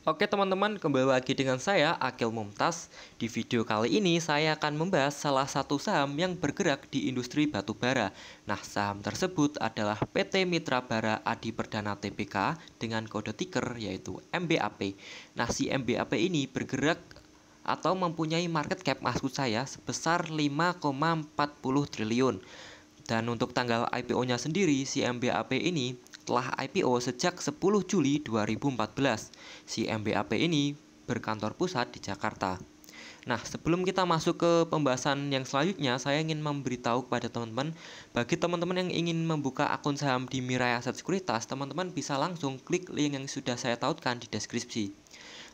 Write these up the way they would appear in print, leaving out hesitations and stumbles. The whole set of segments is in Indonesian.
Oke teman-teman, kembali lagi dengan saya Akil Mumtaz. Di video kali ini saya akan membahas salah satu saham yang bergerak di industri batubara. Nah, saham tersebut adalah PT Mitra Bara Adi Perdana Tbk dengan kode tiker yaitu MBAP. Nah, si MBAP ini bergerak atau mempunyai market cap maksud saya sebesar 5,40 triliun. Dan untuk tanggal IPO-nya sendiri, si MBAP ini telah IPO sejak 10 Juli 2014. Si MBAP ini berkantor pusat di Jakarta. Nah, sebelum kita masuk ke pembahasan yang selanjutnya, saya ingin memberitahu kepada teman-teman, bagi teman-teman yang ingin membuka akun saham di Mirai Aset Sekuritas, teman-teman bisa langsung klik link yang sudah saya tautkan di deskripsi.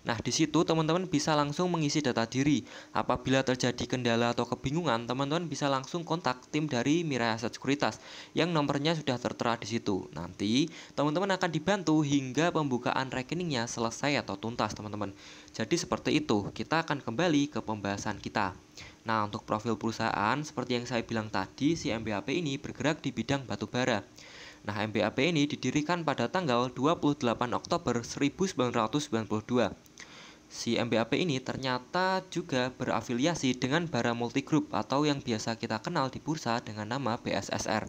Nah, di situ teman-teman bisa langsung mengisi data diri. Apabila terjadi kendala atau kebingungan, teman-teman bisa langsung kontak tim dari Mirai Aset Sekuritas yang nomornya sudah tertera di situ. Nanti teman-teman akan dibantu hingga pembukaan rekeningnya selesai atau tuntas, teman-teman. Jadi seperti itu, kita akan kembali ke pembahasan kita. Nah, untuk profil perusahaan, seperti yang saya bilang tadi, si MBAP ini bergerak di bidang batubara. Nah, MBAP ini didirikan pada tanggal 28 Oktober 1992. Si MBAP ini ternyata juga berafiliasi dengan Bara Multi Group atau yang biasa kita kenal di bursa dengan nama BSSR.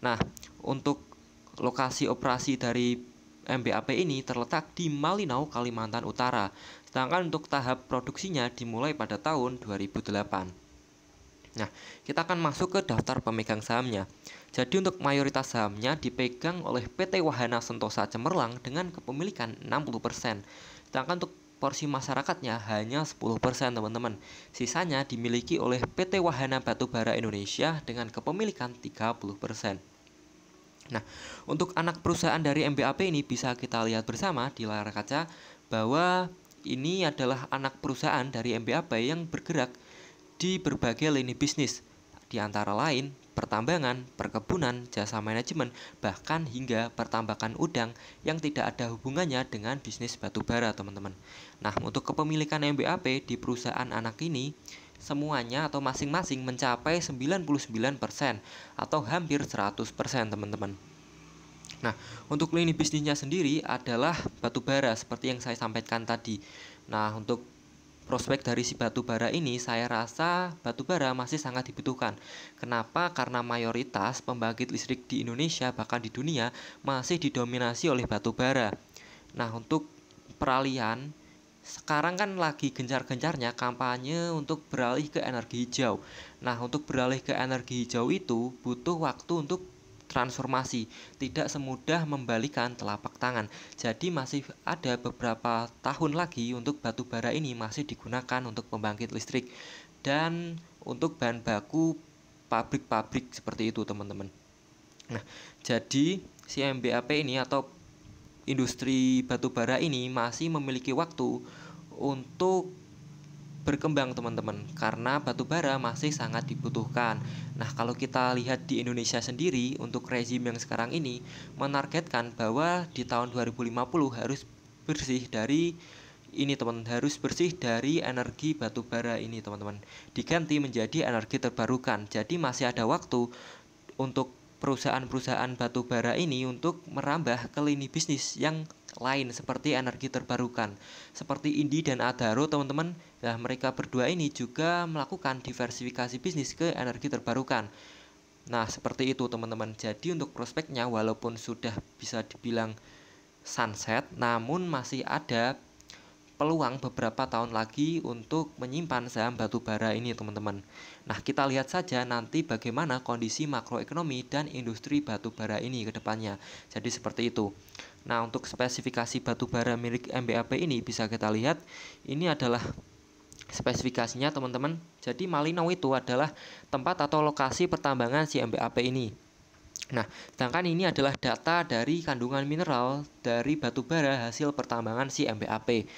Nah, untuk lokasi operasi dari MBAP ini terletak di Malinau, Kalimantan Utara. Sedangkan untuk tahap produksinya dimulai pada tahun 2008. Nah, kita akan masuk ke daftar pemegang sahamnya. Jadi untuk mayoritas sahamnya dipegang oleh PT Wahana Sentosa Cemerlang dengan kepemilikan 60%. Sedangkan untuk porsi masyarakatnya hanya 10%, teman-teman. Sisanya dimiliki oleh PT Wahana Batubara Indonesia dengan kepemilikan 30%. Nah, untuk anak perusahaan dari MBAP ini bisa kita lihat bersama di layar kaca bahwa ini adalah anak perusahaan dari MBAP yang bergerak di berbagai lini bisnis, di antara lain pertambangan, perkebunan, jasa manajemen, bahkan hingga pertambakan udang yang tidak ada hubungannya dengan bisnis batubara, teman-teman. Nah, untuk kepemilikan MBAP di perusahaan anak ini semuanya atau masing-masing mencapai 99% atau hampir 100%, teman-teman. Nah, untuk lini bisnisnya sendiri adalah batubara seperti yang saya sampaikan tadi. Nah, untuk prospek dari si batubara ini, saya rasa batubara masih sangat dibutuhkan. Kenapa? Karena mayoritas pembangkit listrik di Indonesia bahkan di dunia masih didominasi oleh batubara. Nah, untuk peralihan sekarang kan lagi gencar-gencarnya kampanye untuk beralih ke energi hijau. Nah, untuk beralih ke energi hijau itu butuh waktu untuk transformasi, tidak semudah membalikan telapak tangan. Jadi masih ada beberapa tahun lagi untuk batu bara ini masih digunakan untuk pembangkit listrik dan untuk bahan baku pabrik-pabrik seperti itu, teman-teman. Nah, jadi si MBAP ini atau industri batubara ini masih memiliki waktu untuk berkembang, teman-teman, karena batubara masih sangat dibutuhkan. Nah, kalau kita lihat di Indonesia sendiri, untuk rezim yang sekarang ini menargetkan bahwa di tahun 2050 harus bersih dari ini, teman-teman, harus bersih dari energi batubara ini, teman-teman, diganti menjadi energi terbarukan. Jadi masih ada waktu untuk perusahaan-perusahaan batubara ini untuk merambah ke lini bisnis yang lain seperti energi terbarukan. Seperti Indi dan Adaro, teman-teman. Nah, mereka berdua ini juga melakukan diversifikasi bisnis ke energi terbarukan. Nah, seperti itu, teman-teman. Jadi untuk prospeknya walaupun sudah bisa dibilang sunset, namun masih ada peluang beberapa tahun lagi untuk menyimpan saham batubara ini, teman-teman. Nah, kita lihat saja nanti bagaimana kondisi makroekonomi dan industri batubara ini ke depannya. Jadi seperti itu. Nah, untuk spesifikasi batubara milik MBAP ini bisa kita lihat, ini adalah spesifikasinya, teman-teman. Jadi Malinau itu adalah tempat atau lokasi pertambangan si MBAP ini. Nah, sedangkan ini adalah data dari kandungan mineral dari batubara hasil pertambangan si MBAP.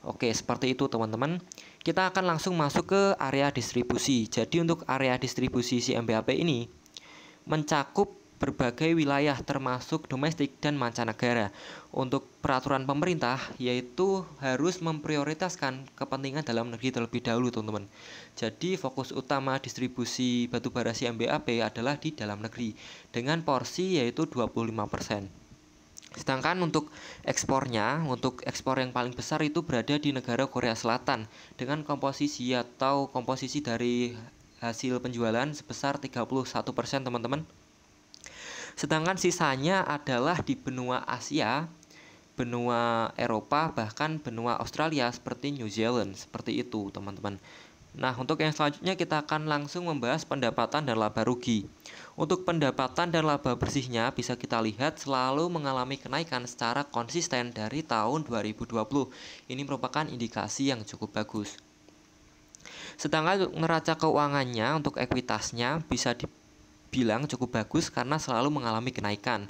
Oke, seperti itu, teman-teman. Kita akan langsung masuk ke area distribusi. Jadi untuk area distribusi si MBAP ini mencakup berbagai wilayah termasuk domestik dan mancanegara. Untuk peraturan pemerintah yaitu harus memprioritaskan kepentingan dalam negeri terlebih dahulu, teman-teman. Jadi fokus utama distribusi batubara si MBAP adalah di dalam negeri dengan porsi yaitu 25%. Sedangkan untuk ekspor yang paling besar itu berada di negara Korea Selatan dengan komposisi dari hasil penjualan sebesar 31% teman-teman. Sedangkan sisanya adalah di benua Asia, benua Eropa, bahkan benua Australia seperti New Zealand, seperti itu teman-teman. Nah, untuk yang selanjutnya kita akan langsung membahas pendapatan dan laba rugi. Untuk pendapatan dan laba bersihnya bisa kita lihat selalu mengalami kenaikan secara konsisten dari tahun 2020. Ini merupakan indikasi yang cukup bagus. Sedangkan untuk neraca keuangannya, untuk ekuitasnya bisa dibilang cukup bagus karena selalu mengalami kenaikan.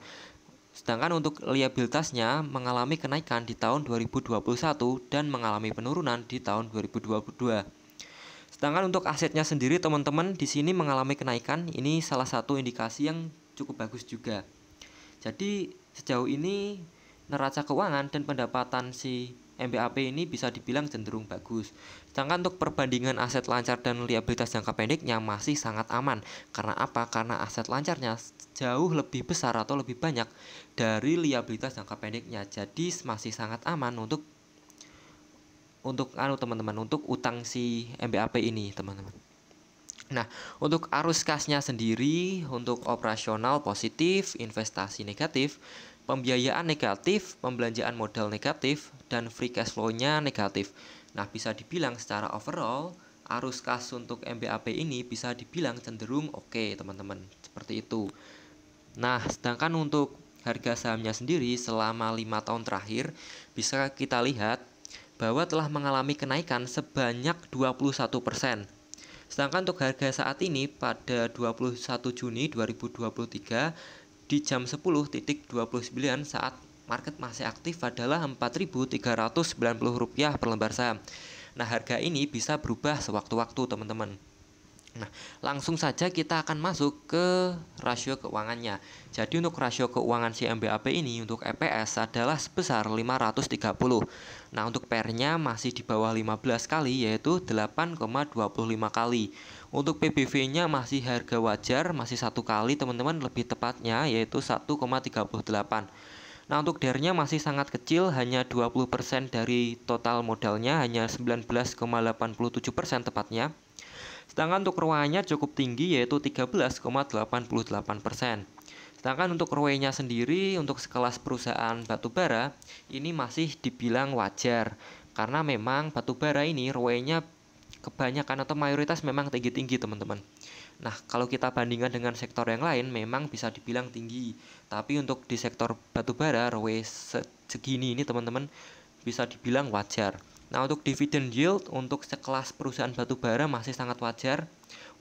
Sedangkan untuk liabilitasnya mengalami kenaikan di tahun 2021 dan mengalami penurunan di tahun 2022. Sedangkan untuk asetnya sendiri teman-teman di sini mengalami kenaikan, ini salah satu indikasi yang cukup bagus juga. Jadi sejauh ini neraca keuangan dan pendapatan si MBAP ini bisa dibilang cenderung bagus. Sedangkan untuk perbandingan aset lancar dan liabilitas jangka pendeknya masih sangat aman. Karena apa? Karena aset lancarnya jauh lebih besar atau lebih banyak dari liabilitas jangka pendeknya. Jadi masih sangat aman untuk teman-teman, untuk utang si MBAP ini teman-teman. Nah, untuk arus kasnya sendiri, untuk operasional positif, investasi negatif, pembiayaan negatif, pembelanjaan modal negatif, dan free cash flow-nya negatif. Nah, bisa dibilang secara overall arus kas untuk MBAP ini bisa dibilang cenderung oke, teman-teman. Seperti itu. Nah, sedangkan untuk harga sahamnya sendiri selama 5 tahun terakhir bisa kita lihat bahwa telah mengalami kenaikan sebanyak 21%. Sedangkan untuk harga saat ini pada 21 Juni 2023 di jam 10.29 saat market masih aktif adalah Rp4.390 per lembar saham. Nah, harga ini bisa berubah sewaktu-waktu teman-teman. Nah, langsung saja kita akan masuk ke rasio keuangannya. Jadi untuk rasio keuangan si MBAP ini untuk EPS adalah sebesar 530. Nah, untuk PER-nya masih di bawah 15 kali yaitu 8,25 kali. Untuk PBV-nya masih harga wajar, masih 1 kali teman-teman, lebih tepatnya yaitu 1,38. Nah, untuk DER-nya masih sangat kecil, hanya 20% dari total modalnya, hanya 19,87% tepatnya. Sedangkan untuk ROA-nya cukup tinggi yaitu 13,88%. Sedangkan untuk ROE-nya sendiri untuk sekelas perusahaan batubara ini masih dibilang wajar karena memang batubara ini ROE-nya kebanyakan atau mayoritas memang tinggi-tinggi teman-teman. Nah, kalau kita bandingkan dengan sektor yang lain memang bisa dibilang tinggi. Tapi untuk di sektor batubara ROE segini ini teman-teman bisa dibilang wajar. Nah, untuk dividend yield untuk sekelas perusahaan batubara masih sangat wajar,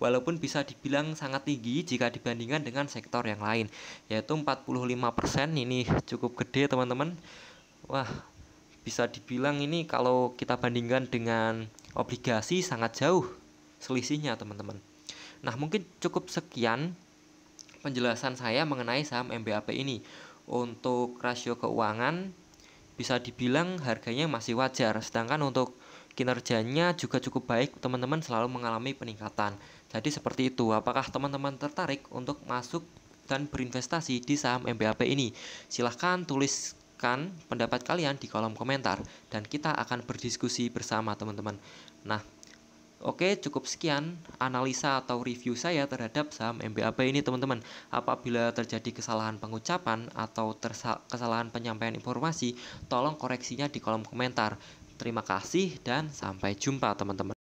walaupun bisa dibilang sangat tinggi jika dibandingkan dengan sektor yang lain, yaitu 45%. Ini cukup gede teman-teman. Wah, bisa dibilang ini kalau kita bandingkan dengan obligasi sangat jauh selisihnya teman-teman. Nah, mungkin cukup sekian penjelasan saya mengenai saham MBAP ini. Untuk rasio keuangan bisa dibilang harganya masih wajar, sedangkan untuk kinerjanya juga cukup baik teman-teman, selalu mengalami peningkatan. Jadi seperti itu. Apakah teman-teman tertarik untuk masuk dan berinvestasi di saham MBAP ini? Silahkan tuliskan pendapat kalian di kolom komentar dan kita akan berdiskusi bersama teman-teman. Nah, oke, cukup sekian analisa atau review saya terhadap saham MBAP ini teman-teman. Apabila terjadi kesalahan pengucapan atau kesalahan penyampaian informasi, tolong koreksinya di kolom komentar. Terima kasih dan sampai jumpa teman-teman.